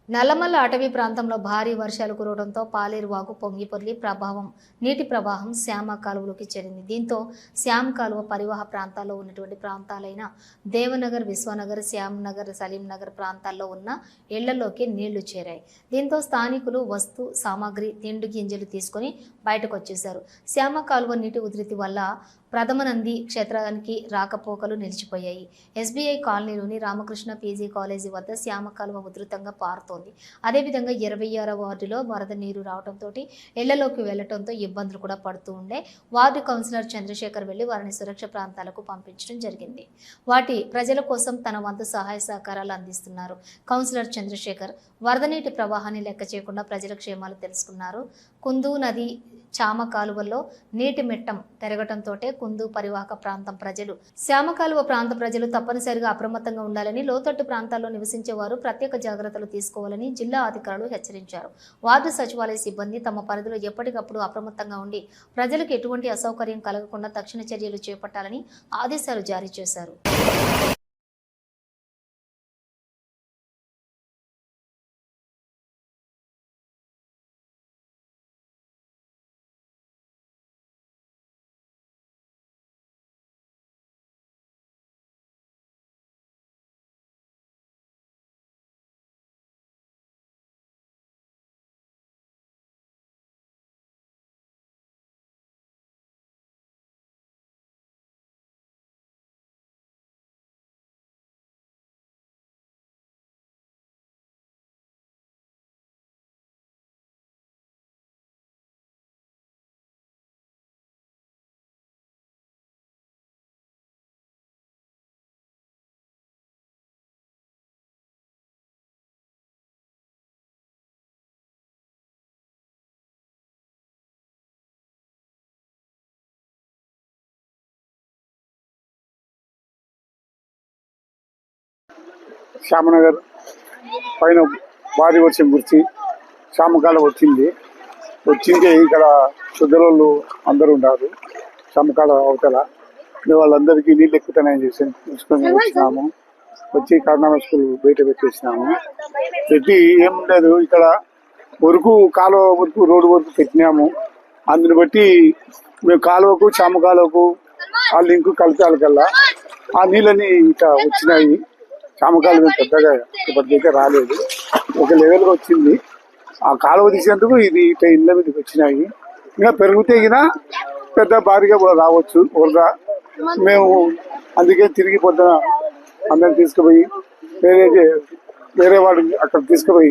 నల్లమల్ల అటవీ ప్రాంతంలో భారీ వర్షాలు కురవడంతో పాలేరు వాగు పొంగిపొర్లి నీటి ప్రవాహం శ్యామ కాలువలోకి చేరింది. దీంతో శ్యామ్ కాలువ పరివాహ ప్రాంతాల్లో ఉన్నటువంటి ప్రాంతాలైన దేవనగర్, విశ్వనగర్, శ్యామ్ నగర్, సలీం నగర్ ప్రాంతాల్లో ఉన్న ఇళ్లలోకి నీళ్లు చేరాయి. దీంతో స్థానికులు వస్తు సామాగ్రి, తిండి గింజలు తీసుకుని బయటకు వచ్చేశారు. శ్యామ కాలువ నీటి ఉధృతి వల్ల ప్రథమనంది క్షేత్రానికి రాకపోకలు నిలిచిపోయాయి. ఎస్బీఐ కాలనీలోని రామకృష్ణ పీజీ కాలేజీ వద్ద శ్యామ కాలువ ఉధృతంగా పారుతోంది. అదేవిధంగా 26వ వార్డులో వరద నీరు రావడంతో ఇళ్లలోకి వెళ్లడంతో ఇబ్బందులు కూడా పడుతూ ఉండే వార్డు కౌన్సిలర్ చంద్రశేఖర్ వెళ్లి వారిని సురక్ష ప్రాంతాలకు పంపించడం జరిగింది. ప్రజల కోసం తన వంతు సహాయ సహకారాలు అందిస్తున్నారు. కౌన్సిలర్ చంద్రశేఖర్ వరద నీటి ప్రవాహాన్ని లెక్క చేయకుండా ప్రజల క్షేమాలు తెలుసుకున్నారు. కుందు నది చామ కాలువల్లో నీటి మెట్టం పెరగడంతో కుందు పరివాహక ప్రాంతం ప్రజలు, శ్యామ కాలువ ప్రాంత ప్రజలు తప్పనిసరిగా అప్రమత్తంగా ఉండాలని, లోతట్టు ప్రాంతాల్లో నివసించే వారు ప్రత్యేక జాగ్రత్తలు తీసుకోవాలని జిల్లా అధికారులు హెచ్చరించారు. వార్డు సచివాలయ సిబ్బంది తమ పరిధిలో ఎప్పటికప్పుడు అప్రమత్తంగా ఉండి ప్రజలకు ఎటువంటి అసౌకర్యం కలగకుండా తక్షణ చర్యలు చేపట్టాలని ఆదేశాలు జారీ చేశారు. శ్యామనగర్ పైన భారీ వర్షం కురిచి శ్యామకాలం వచ్చింది. ఇక్కడ శుద్ధులు అందరూ ఉన్నారు. శ్యామకాల అవతల వాళ్ళందరికీ నీళ్ళు ఎక్కుతున్నాయని చేసి తీసుకొని వచ్చినాము. వచ్చి కర్ణాటక స్కూల్ బయట పెట్టేసినాము. పెట్టి ఏం లేదు, ఇక్కడ వరకు కాలువ వరకు రోడ్డు వరకు పెట్టినాము. అందుని బట్టి మేము కాలువకు శ్యామ కాలువకు ఆ లింకు కలిపాలకల్లా ఆ నీళ్ళని ఇట్లా వచ్చినాయి. శ్యామకాలం పెద్దగా ఇప్పటికైతే రాలేదు, ఒక లెవెల్గా వచ్చింది. ఆ కాలువ తీసేందుకు ఇది ఇట్లా ఇళ్ళ మీదకి వచ్చినాయి. ఇంకా పెరిగితే గినా పెద్ద భారీగా రావచ్చు వరద. మేము అందుకే తిరిగి పొద్దున అందరిని తీసుకుపోయి వేరే వాడు అక్కడ తీసుకుపోయి